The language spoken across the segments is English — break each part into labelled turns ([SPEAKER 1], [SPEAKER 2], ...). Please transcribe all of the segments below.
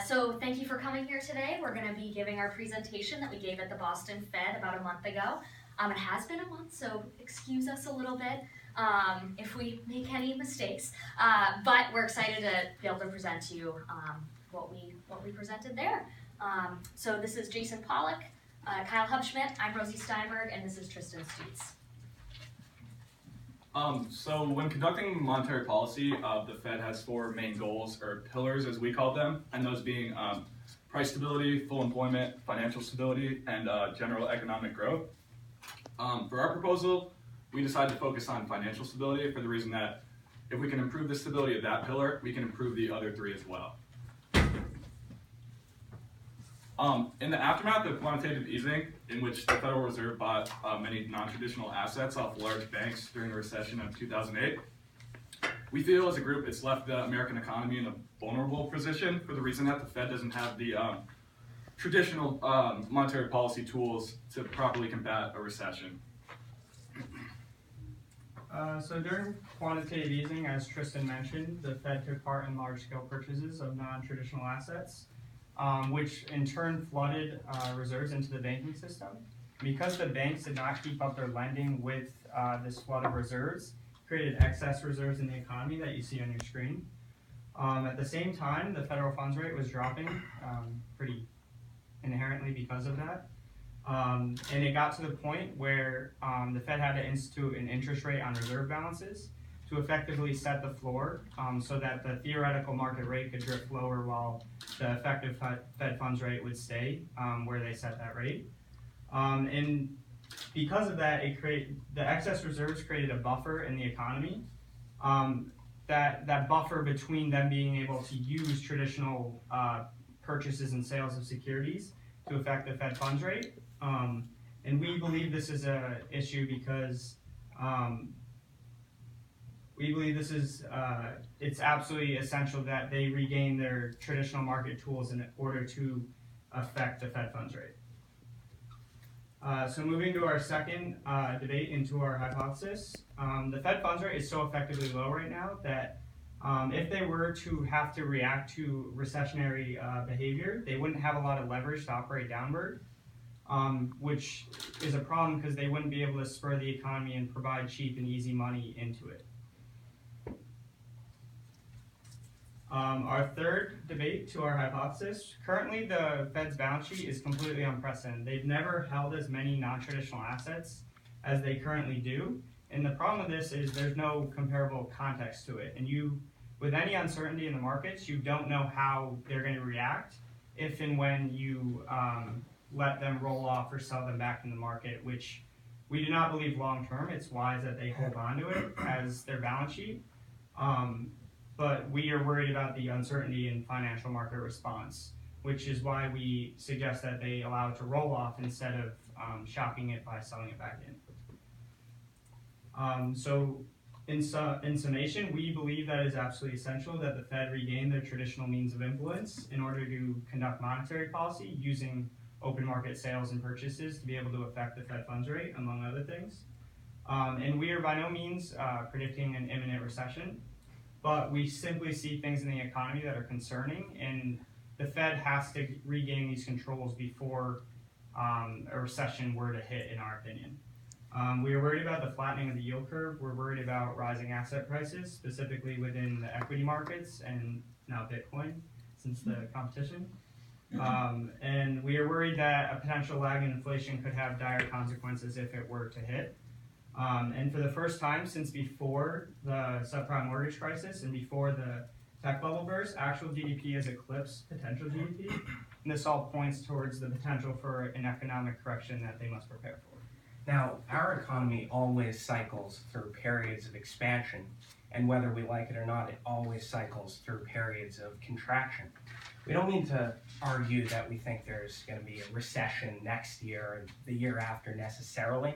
[SPEAKER 1] So thank you for coming here today. We're going to be giving our presentation that we gave at the Boston Fed about a month ago. It has been a month, so excuse us a little bit if we make any mistakes. But we're excited to be able to present to you what we presented there. So this is Jason Pollock, Kyle Hubschmitt, I'm Rosie Steinberg, and this is Tristan Stoutes.
[SPEAKER 2] So when conducting monetary policy, the Fed has four main goals, or pillars as we call them, and those being price stability, full employment, financial stability, and general economic growth. For our proposal, we decided to focus on financial stability for the reason that if we can improve the stability of that pillar, we can improve the other three as well. In the aftermath of quantitative easing, in which the Federal Reserve bought many non-traditional assets off large banks during the recession of 2008, we feel as a group it's left the American economy in a vulnerable position for the reason that the Fed doesn't have the traditional monetary policy tools to properly combat a recession.
[SPEAKER 3] So during quantitative easing, as Tristan mentioned, the Fed took part in large-scale purchases of non-traditional assets, which in turn flooded reserves into the banking system. Because the banks did not keep up their lending with this flood of reserves, created excess reserves in the economy that you see on your screen. At the same time, the federal funds rate was dropping pretty inherently because of that. And it got to the point where the Fed had to institute an interest rate on reserve balances to effectively set the floor so that the theoretical market rate could drift lower while the effective Fed funds rate would stay where they set that rate. And because of that, the excess reserves created a buffer in the economy. That buffer between them being able to use traditional purchases and sales of securities to affect the Fed funds rate. And we believe this is an issue because it's absolutely essential that they regain their traditional market tools in order to affect the Fed funds rate. So moving to our second debate into our hypothesis, the Fed funds rate is so effectively low right now that if they were to have to react to recessionary behavior, they wouldn't have a lot of leverage to operate downward, which is a problem because they wouldn't be able to spur the economy and provide cheap and easy money into it. Our third debate to our hypothesis, currently the Fed's balance sheet is completely unprecedented. They've never held as many non-traditional assets as they currently do. And the problem with this is there's no comparable context to it. And with any uncertainty in the markets, you don't know how they're going to react if and when you let them roll off or sell them back in the market, which we do not believe long term. It's wise that they hold on to it as their balance sheet. But we are worried about the uncertainty in financial market response, which is why we suggest that they allow it to roll off instead of shocking it by selling it back in. So in summation, we believe that it is absolutely essential that the Fed regain their traditional means of influence in order to conduct monetary policy using open market sales and purchases to be able to affect the Fed funds rate, among other things. And we are by no means predicting an imminent recession, but we simply see things in the economy that are concerning, and the Fed has to regain these controls before a recession were to hit, in our opinion. We are worried about the flattening of the yield curve. We're worried about rising asset prices, specifically within the equity markets and now Bitcoin, since the competition. And we are worried that a potential lag in inflation could have dire consequences if it were to hit. And for the first time since before the subprime mortgage crisis and before the tech bubble burst, actual GDP has eclipsed potential GDP. And this all points towards the potential for an economic correction that they must prepare for.
[SPEAKER 4] Now, our economy always cycles through periods of expansion, and whether we like it or not, it always cycles through periods of contraction. We don't mean to argue that we think there's going to be a recession next year or the year after necessarily.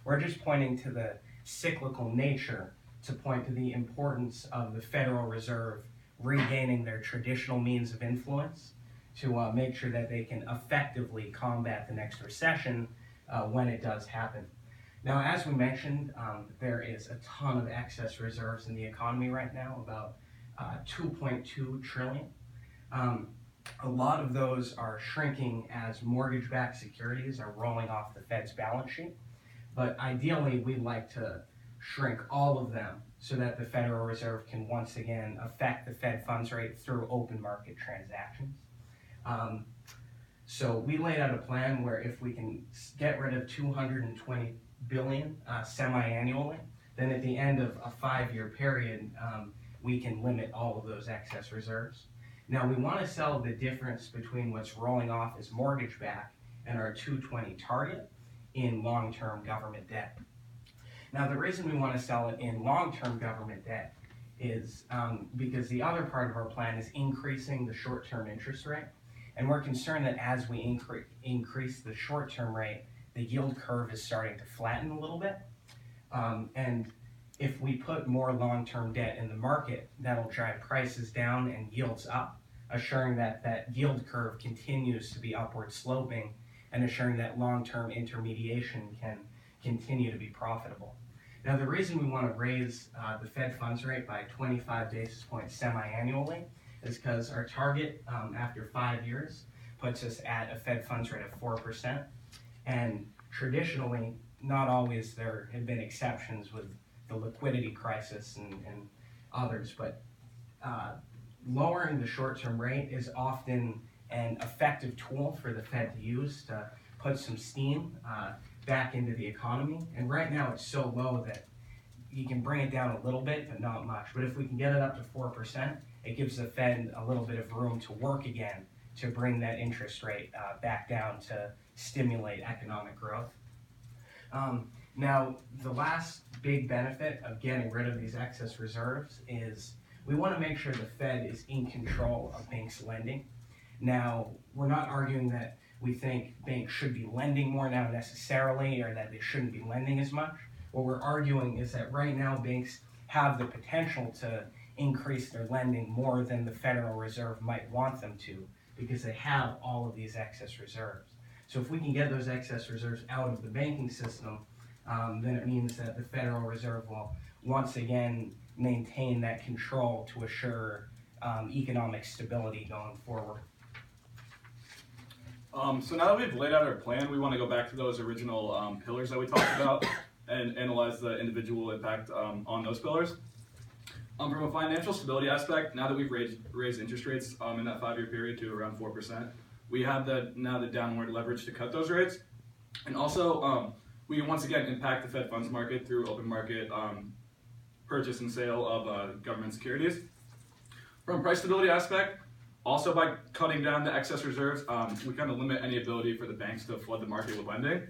[SPEAKER 4] We're just pointing to the cyclical nature to point to the importance of the Federal Reserve regaining their traditional means of influence to make sure that they can effectively combat the next recession when it does happen. Now, as we mentioned, there is a ton of excess reserves in the economy right now, about 2.2 trillion. A lot of those are shrinking as mortgage-backed securities are rolling off the Fed's balance sheet. But ideally, we'd like to shrink all of them so that the Federal Reserve can once again affect the Fed funds rate through open market transactions. So we laid out a plan where if we can get rid of 220 billion semi-annually, then at the end of a 5-year period, we can limit all of those excess reserves. Now we want to sell the difference between what's rolling off as mortgage-backed and our 220 target in long-term government debt. Now the reason we want to sell it in long-term government debt is because the other part of our plan is increasing the short-term interest rate. And we're concerned that as we increase the short-term rate, the yield curve is starting to flatten a little bit. And if we put more long-term debt in the market, that'll drive prices down and yields up, assuring that that yield curve continues to be upward sloping and assuring that long-term intermediation can continue to be profitable. Now, the reason we want to raise the Fed funds rate by 25 basis points semi-annually is because our target after 5 years puts us at a Fed funds rate of 4%. And traditionally, not always, there have been exceptions with the liquidity crisis and others, but lowering the short-term rate is often an effective tool for the Fed to use to put some steam back into the economy. And right now it's so low that you can bring it down a little bit, but not much. But if we can get it up to 4%, it gives the Fed a little bit of room to work again to bring that interest rate back down to stimulate economic growth. Now, the last big benefit of getting rid of these excess reserves is we want to make sure the Fed is in control of banks' lending. Now, we're not arguing that we think banks should be lending more now necessarily, or that they shouldn't be lending as much. What we're arguing is that right now banks have the potential to increase their lending more than the Federal Reserve might want them to, because they have all of these excess reserves. So if we can get those excess reserves out of the banking system, then it means that the Federal Reserve will once again maintain that control to assure economic stability going forward.
[SPEAKER 2] So now that we've laid out our plan, we want to go back to those original pillars that we talked about and analyze the individual impact on those pillars. From a financial stability aspect, now that we've raised interest rates in that 5-year period to around 4%, we have now the downward leverage to cut those rates. And also, we once again impact the Fed funds market through open market purchase and sale of government securities. From a price stability aspect, also by cutting down the excess reserves, we kind of limit any ability for the banks to flood the market with lending.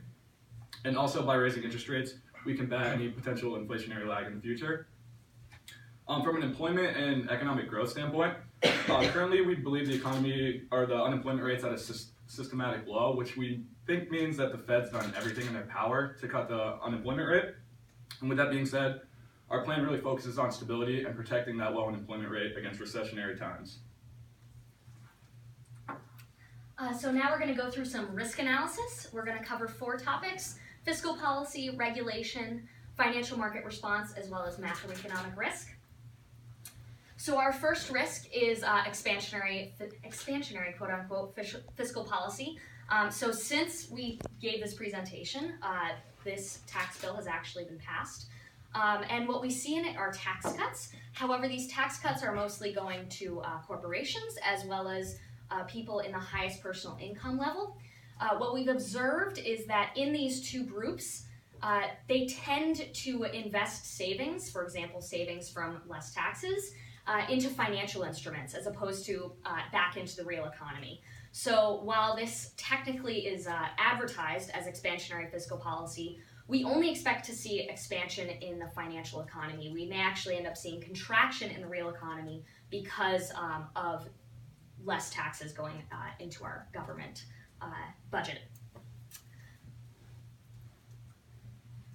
[SPEAKER 2] And also by raising interest rates, we combat any potential inflationary lag in the future. From an employment and economic growth standpoint, currently we believe the economy or the unemployment rate's at a systematic low, which we think means that the Fed's done everything in their power to cut the unemployment rate. And with that being said, our plan really focuses on stability and protecting that low unemployment rate against recessionary times.
[SPEAKER 1] So now we're going to go through some risk analysis. We're going to cover 4 topics: fiscal policy, regulation, financial market response, as well as macroeconomic risk. So our first risk is expansionary quote-unquote fiscal policy. So since we gave this presentation, this tax bill has actually been passed. And what we see in it are tax cuts. However, these tax cuts are mostly going to corporations as well as people in the highest personal income level. What we've observed is that in these 2 groups, they tend to invest savings, for example, savings from less taxes, into financial instruments as opposed to back into the real economy. So while this technically is advertised as expansionary fiscal policy, we only expect to see expansion in the financial economy. We may actually end up seeing contraction in the real economy because of less taxes going into our government budget.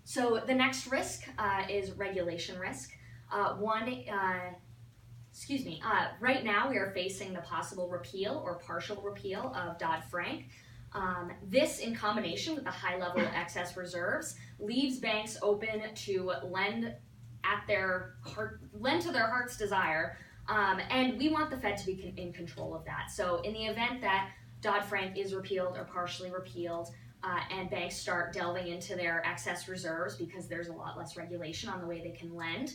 [SPEAKER 1] So the next risk is regulation risk. Right now we are facing the possible repeal or partial repeal of Dodd-Frank. This, in combination with the high level of excess reserves, leaves banks open to lend to their heart's desire And we want the Fed to be in control of that. So in the event that Dodd-Frank is repealed or partially repealed, and banks start delving into their excess reserves because there's a lot less regulation on the way they can lend,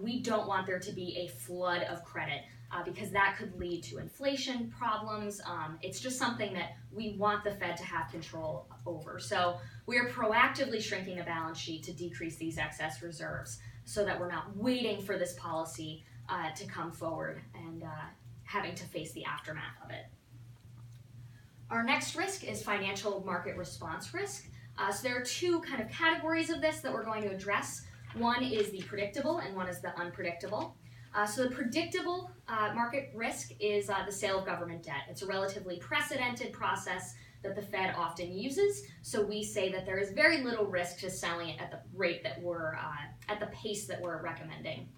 [SPEAKER 1] we don't want there to be a flood of credit because that could lead to inflation problems. It's just something that we want the Fed to have control over. So we're proactively shrinking the balance sheet to decrease these excess reserves so that we're not waiting for this policy to come forward and having to face the aftermath of it. Our next risk is financial market response risk. So there are two kind of categories of this that we're going to address. One is the predictable and one is the unpredictable. So the predictable market risk is the sale of government debt. It's a relatively precedented process that the Fed often uses. So we say that there is very little risk to selling it at the rate that we're, at the pace that we're recommending.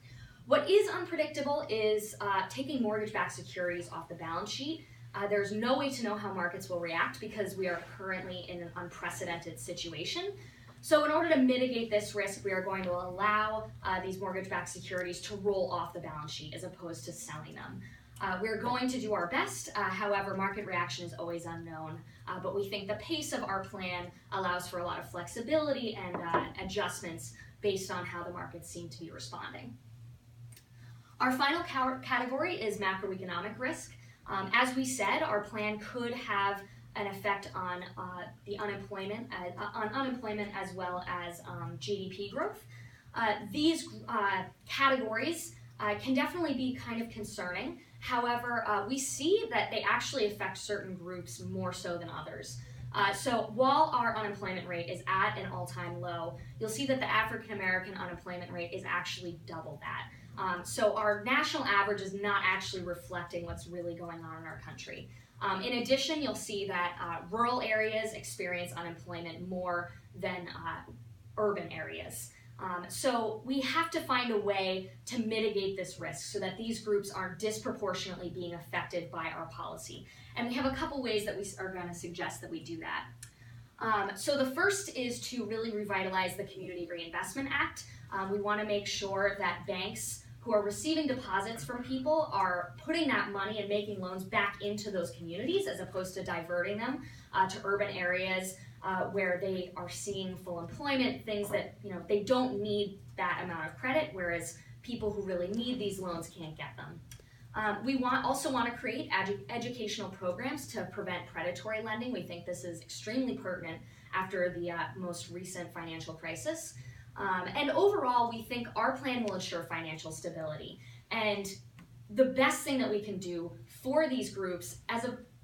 [SPEAKER 1] What is unpredictable is taking mortgage-backed securities off the balance sheet. There's no way to know how markets will react because we are currently in an unprecedented situation. So in order to mitigate this risk, we are going to allow these mortgage-backed securities to roll off the balance sheet as opposed to selling them. We're going to do our best, however, market reaction is always unknown, but we think the pace of our plan allows for a lot of flexibility and adjustments based on how the markets seem to be responding. Our final category is macroeconomic risk. As we said, our plan could have an effect on the unemployment, as well as GDP growth. These categories can definitely be kind of concerning. However, we see that they actually affect certain groups more so than others. So while our unemployment rate is at an all-time low, you'll see that the African American unemployment rate is actually double that. So our national average is not actually reflecting what's really going on in our country. In addition, you'll see that rural areas experience unemployment more than urban areas. So we have to find a way to mitigate this risk so that these groups aren't disproportionately being affected by our policy. And we have a couple ways that we are going to suggest that we do that. So the first is to really revitalize the Community Reinvestment Act. We want to make sure that banks who are receiving deposits from people are putting that money and making loans back into those communities as opposed to diverting them to urban areas where they are seeing full employment, things that they don't need that amount of credit, whereas people who really need these loans can't get them. We also want to create educational programs to prevent predatory lending. We think this is extremely pertinent after the most recent financial crisis. And overall, we think our plan will ensure financial stability. And the best thing that we can do for these groups,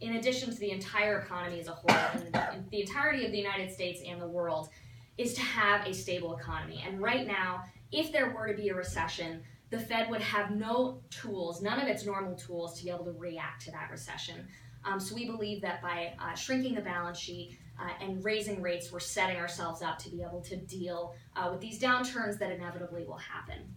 [SPEAKER 1] in addition to the entire economy as a whole, and the entirety of the United States and the world, is to have a stable economy. And right now, if there were to be a recession, the Fed would have no tools, none of its normal tools, to be able to react to that recession. So we believe that by shrinking the balance sheet and raising rates, we're setting ourselves up to be able to deal with these downturns that inevitably will happen.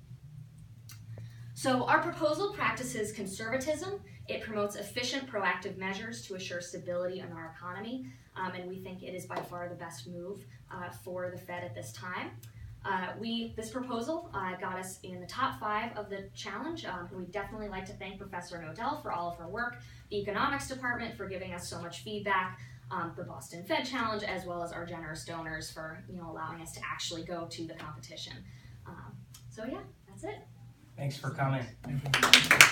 [SPEAKER 1] So our proposal practices conservatism. It promotes efficient, proactive measures to assure stability in our economy, and we think it is by far the best move for the Fed at this time. This proposal got us in the top 5 of the challenge. We'd definitely like to thank Professor Nodell for all of her work, the economics department for giving us so much feedback, the Boston Fed Challenge, as well as our generous donors for allowing us to actually go to the competition. So yeah, that's it.
[SPEAKER 4] Thanks for coming.
[SPEAKER 3] Thank you.